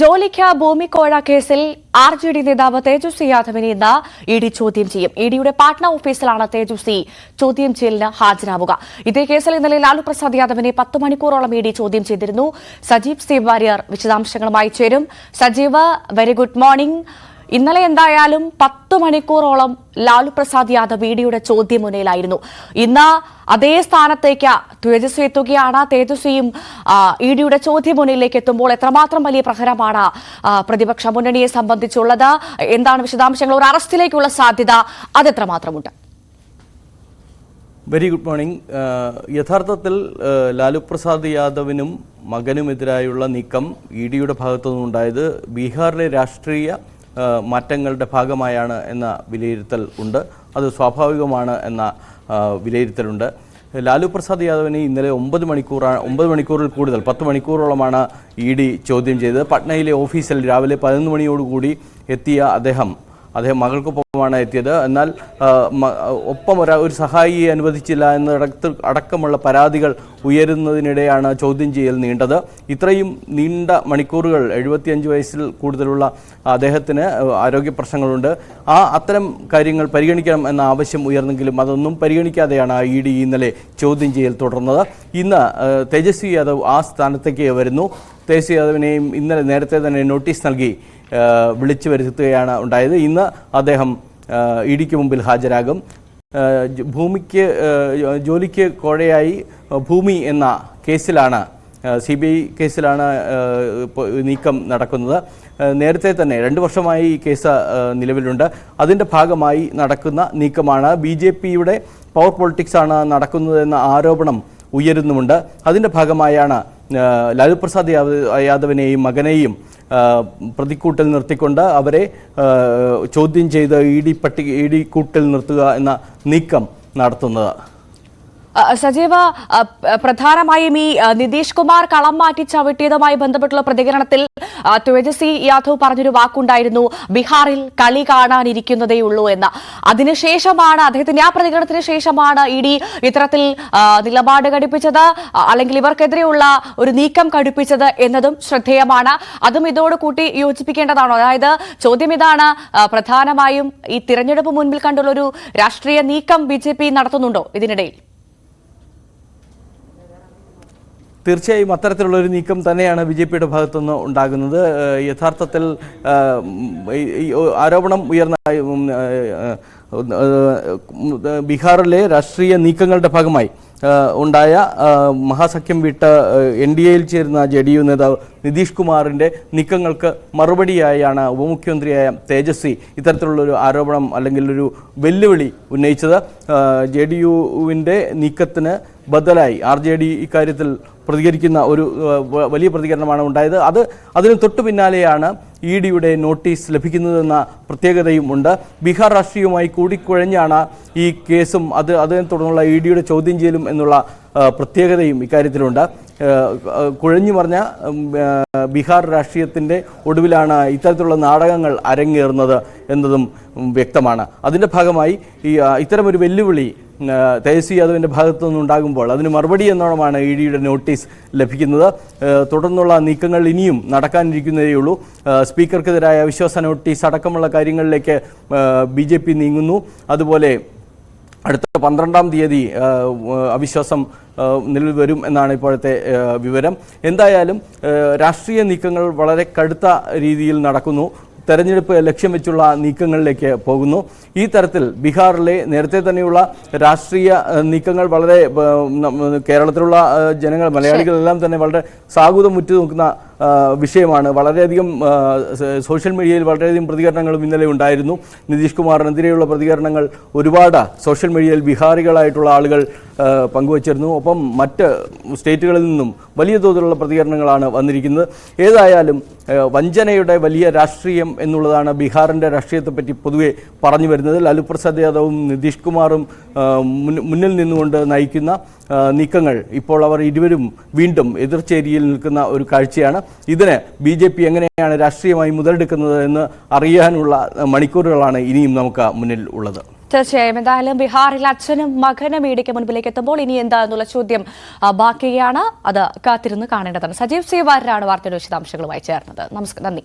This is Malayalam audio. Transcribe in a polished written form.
ജോലിക്ക് ഭൂമിക്കോഴ കേസിൽ ആർജെഡി നേതാവ് തേജസ്വി യാദവിനെ ഇന്ന് ഇഡി ചോദ്യം ചെയ്യും. ഇഡിയുടെ പാട്ന ഓഫീസിലാണ് തേജസ്വി ചോദ്യം ചെയ്യലിന് ഹാജരാവുക. ഇതേ കേസിൽ ഇന്നലെ ലാലു പ്രസാദ് യാദവിനെ 10 മണിക്കൂറോളം ഇഡി ചോദ്യം ചെയ്തിരുന്നു. സജീവ് സി വാര്യർ വിശദാംശങ്ങളുമായി ചേരും. Sajeev, very good morning. ഇന്നലെ എന്തായാലും 10 മണിക്കൂറോളം ലാലു പ്രസാദ് യാദവ് ഇഡിയുടെ ചോദ്യമുനയിലായിരുന്നു. ഇന്ന് അതേ സ്ഥാനത്തേക്ക് തേജസ്വി എത്തുകയാണ്. തേജസ്വിയും ഇഡിയുടെ ചോദ്യമുനയിലേക്ക് എത്തുമ്പോൾ എത്രമാത്രം വലിയ പ്രഹരമാണ് പ്രതിപക്ഷ മുന്നണിയെ സംബന്ധിച്ചുള്ളത്? എന്താണ് വിശദാംശങ്ങൾ? ഒരു അറസ്റ്റിലേക്കുള്ള സാധ്യത അതെത്രമാത്രമുണ്ട്? Very good morning. യഥാർത്ഥത്തിൽ ലാലു പ്രസാദ് യാദവിനും മകനുമെതിരായുള്ള നീക്കം ഇഡിയുടെ ഭാഗത്തുനിന്നുണ്ടായത് ബീഹാറിലെ രാഷ്ട്രീയ മാറ്റങ്ങളുടെ ഭാഗമായാണ് എന്ന വിലയിരുത്തൽ ഉണ്ട്. അത് സ്വാഭാവികമാണ് എന്ന വിലയിരുത്തലുണ്ട്. ലാലു പ്രസാദ് യാദവിനെ ഇന്നലെ 9 മണിക്കൂറിൽ കൂടുതൽ 10 മണിക്കൂറോളമാണ് ഇഡി ചോദ്യം ചെയ്തത്. പട്നയിലെ ഓഫീസിൽ രാവിലെ 11 മണിയോടുകൂടി എത്തിയ അദ്ദേഹം മകൾക്കൊപ്പമാണ് എത്തിയത്. എന്നാൽ ഒപ്പം ഒരു സഹായിയെ അനുവദിച്ചില്ല അടക്കമുള്ള പരാതികൾ ഉയരുന്നതിനിടെയാണ് ചോദ്യം ചെയ്യൽ നീണ്ടത്. ഇത്രയും നീണ്ട മണിക്കൂറുകൾ 75 വയസ്സിൽ കൂടുതലുള്ള അദ്ദേഹത്തിന് ആരോഗ്യ പ്രശ്നങ്ങളുണ്ട്. അത്തരം കാര്യങ്ങൾ പരിഗണിക്കണം എന്ന ആവശ്യം ഉയർന്നെങ്കിലും അതൊന്നും പരിഗണിക്കാതെയാണ് ഇഡി ഇന്നലെ ചോദ്യം ചെയ്യൽ തുടർന്നത്. ഇന്ന് തേജസ്വി യാദവ് ആ സ്ഥാനത്തേക്ക് വരുന്നു. തേജസ്വി യാദവിനെയും ഇന്നലെ നേരത്തെ തന്നെ നോട്ടീസ് നൽകി വിളിച്ചു വരുത്തുകയാണ് ഉണ്ടായത്. ഇന്ന് അദ്ദേഹം ഇഡിക്ക് മുമ്പിൽ ഹാജരാകും. ജോലിക്ക് കോഴയായി ഭൂമി എന്ന കേസിലാണ്, CBI കേസിലാണ് നീക്കം നടക്കുന്നത്. നേരത്തെ തന്നെ 2 വർഷമായി ഈ കേസ് നിലവിലുണ്ട്. അതിൻ്റെ ഭാഗമായി നടക്കുന്ന നീക്കമാണ്. BJPയുടെ പവർ പൊളിറ്റിക്സ് ആണ് നടക്കുന്നതെന്ന ആരോപണം ഉയരുന്നുമുണ്ട്. അതിൻ്റെ ഭാഗമായാണ് ലാലു പ്രസാദ് യാദവിനെയും മകനെയും പ്രതിക്കൂട്ടിൽ നിർത്തിക്കൊണ്ട് അവരെ ചോദ്യം ചെയ്ത് ഇഡി കൂട്ടിൽ നിർത്തുക എന്ന നീക്കം നടത്തുന്നത്. സജീവ, പ്രധാനമായും ഈ നിതീഷ് കുമാർ കളം മാറ്റി ചവിട്ടിയതുമായി ബന്ധപ്പെട്ടുള്ള പ്രതികരണത്തിൽ തേജസ്വി യാദവ് പറഞ്ഞൊരു വാക്കുണ്ടായിരുന്നു, ബീഹാറിൽ കളി കാണാനിരിക്കുന്നതേയുള്ളൂ എന്ന്. അതിനുശേഷമാണ് അദ്ദേഹത്തിന്റെ ആ പ്രതികരണത്തിന് ശേഷമാണ് ഇഡി ഇത്തരത്തിൽ നിലപാട് ഘടിപ്പിച്ചത്, അല്ലെങ്കിൽ ഇവർക്കെതിരെയുള്ള ഒരു നീക്കം ഘടിപ്പിച്ചത് എന്നതും ശ്രദ്ധേയമാണ്. അതും ഇതോട് കൂട്ടി യോജിപ്പിക്കേണ്ടതാണോ? അതായത് ചോദ്യം ഇതാണ്, പ്രധാനമായും ഈ തിരഞ്ഞെടുപ്പ് മുൻപിൽ കണ്ടുള്ള ഒരു രാഷ്ട്രീയ നീക്കം BJP നടത്തുന്നുണ്ടോ ഇതിനിടയിൽ? തീർച്ചയായും അത്തരത്തിലുള്ള ഒരു നീക്കം തന്നെയാണ് BJPയുടെ ഭാഗത്തുനിന്ന് ഉണ്ടാകുന്നത്. യഥാർത്ഥത്തിൽ ആരോപണം ഉയർന്ന ബീഹാറിലെ രാഷ്ട്രീയ നീക്കങ്ങളുടെ ഭാഗമായി ഉണ്ടായ മഹാസഖ്യം വിട്ട് NDAയിൽ ചേരുന്ന JDU നേതാവ് നിതീഷ് കുമാറിൻ്റെ നീക്കങ്ങൾക്ക് മറുപടിയായാണ് ഉപമുഖ്യമന്ത്രിയായ തേജസ്വി ഇത്തരത്തിലുള്ളൊരു ആരോപണം അല്ലെങ്കിൽ ഒരു വെല്ലുവിളി ഉന്നയിച്ചത്. JDUവിൻ്റെ നീക്കത്തിന് ബദലായി RJD ഇക്കാര്യത്തിൽ പ്രതികരിക്കുന്ന ഒരു വലിയ പ്രതികരണമാണ് ഉണ്ടായത്. അതിന് തൊട്ടു പിന്നാലെയാണ് ഇഡിയുടെ നോട്ടീസ് ലഭിക്കുന്നതെന്ന പ്രത്യേകതയും ഉണ്ട്. ബീഹാർ രാഷ്ട്രീയവുമായി കൂടിക്കുഴഞ്ഞാണ് ഈ കേസും അതിനെ തുടർന്നുള്ള ഇഡിയുടെ ചോദ്യം ചെയ്യലും എന്നുള്ള പ്രത്യേകതയും ഇക്കാര്യത്തിലുണ്ട്. കുഴഞ്ഞു പറഞ്ഞ ബീഹാർ രാഷ്ട്രീയത്തിൻ്റെ ഒടുവിലാണ് ഇത്തരത്തിലുള്ള നാടകങ്ങൾ അരങ്ങേറുന്നത് എന്നതും വ്യക്തമാണ്. അതിൻ്റെ ഭാഗമായി ഇത്തരമൊരു വെല്ലുവിളി തേജസ്വി യാദവിൻ്റെ ഭാഗത്തു നിന്നുണ്ടാകുമ്പോൾ അതിന് മറുപടി എന്നോണമാണ് ഇഡിയുടെ നോട്ടീസ് ലഭിക്കുന്നത്. തുടർന്നുള്ള നീക്കങ്ങൾ ഇനിയും നടക്കാനിരിക്കുന്നതേയുള്ളൂ. സ്പീക്കർക്കെതിരായ അവിശ്വാസ നോട്ടീസ് അടക്കമുള്ള കാര്യങ്ങളിലേക്ക് BJP നീങ്ങുന്നു. അതുപോലെ അടുത്ത 12-ാം തീയതി അവിശ്വാസം നിലവിൽ വരും എന്നാണ് ഇപ്പോഴത്തെ വിവരം. എന്തായാലും രാഷ്ട്രീയ നീക്കങ്ങൾ വളരെ കടുത്ത രീതിയിൽ നടക്കുന്നു. തെരഞ്ഞെടുപ്പ് ലക്ഷ്യം വെച്ചുള്ള നീക്കങ്ങളിലേക്ക് പോകുന്നു. ഈ തരത്തിൽ ബീഹാറിലെ നേരത്തെ തന്നെയുള്ള രാഷ്ട്രീയ നീക്കങ്ങൾ വളരെ കേരളത്തിലുള്ള ജനങ്ങൾ, മലയാളികളെല്ലാം തന്നെ വളരെ സാഹുതം ഉറ്റുനോക്കുന്ന വിഷയമാണ്. വളരെയധികം സോഷ്യൽ മീഡിയയിൽ വളരെയധികം പ്രതികരണങ്ങളും ഇന്നലെ ഉണ്ടായിരുന്നു. നിതീഷ് കുമാറിനെതിരെയുള്ള പ്രതികരണങ്ങൾ ഒരുപാട് സോഷ്യൽ മീഡിയയിൽ ബീഹാറികളായിട്ടുള്ള ആളുകൾ പങ്കുവച്ചിരുന്നു. ഒപ്പം മറ്റ് സ്റ്റേറ്റുകളിൽ നിന്നും വലിയ തോതിലുള്ള പ്രതികരണങ്ങളാണ് വന്നിരിക്കുന്നത്. ഏതായാലും വഞ്ചനയുടെ വലിയ രാഷ്ട്രീയം എന്നുള്ളതാണ് ബീഹാറിൻ്റെ രാഷ്ട്രീയത്തെപ്പറ്റി പൊതുവെ പറഞ്ഞു വരുന്നത്. ലാലു പ്രസാദ് യാദവും നിതീഷ് കുമാറും മുന്നിൽ നിന്നുകൊണ്ട് നയിക്കുന്ന നീക്കങ്ങൾ ഇപ്പോൾ അവർ ഇരുവരും വീണ്ടും എതിർചേരിയിൽ നിൽക്കുന്ന ഒരു കാഴ്ചയാണ്. ഇതിന് BJP എങ്ങനെയാണ് രാഷ്ട്രീയമായി മുതലെടുക്കുന്നത് എന്ന് അറിയാനുള്ള മണിക്കൂറുകളാണ് ഇനിയും നമുക്ക് മുന്നിൽ ഉള്ളത്. തീർച്ചയായും എന്തായാലും ബീഹാറിൽ അച്ഛനും മകനും ഇഡിക്ക് മുൻപിലേക്ക് എത്തുമ്പോൾ ഇനി എന്താ എന്നുള്ള ചോദ്യം ബാക്കിയാണ്. അത് കാത്തിരുന്ന് കാണേണ്ടതാണ്. സജീവ് സി വാര്യരാണ് വാർത്തയുടെ വിശദാംശങ്ങളുമായി ചേർന്നത്. നന്ദി.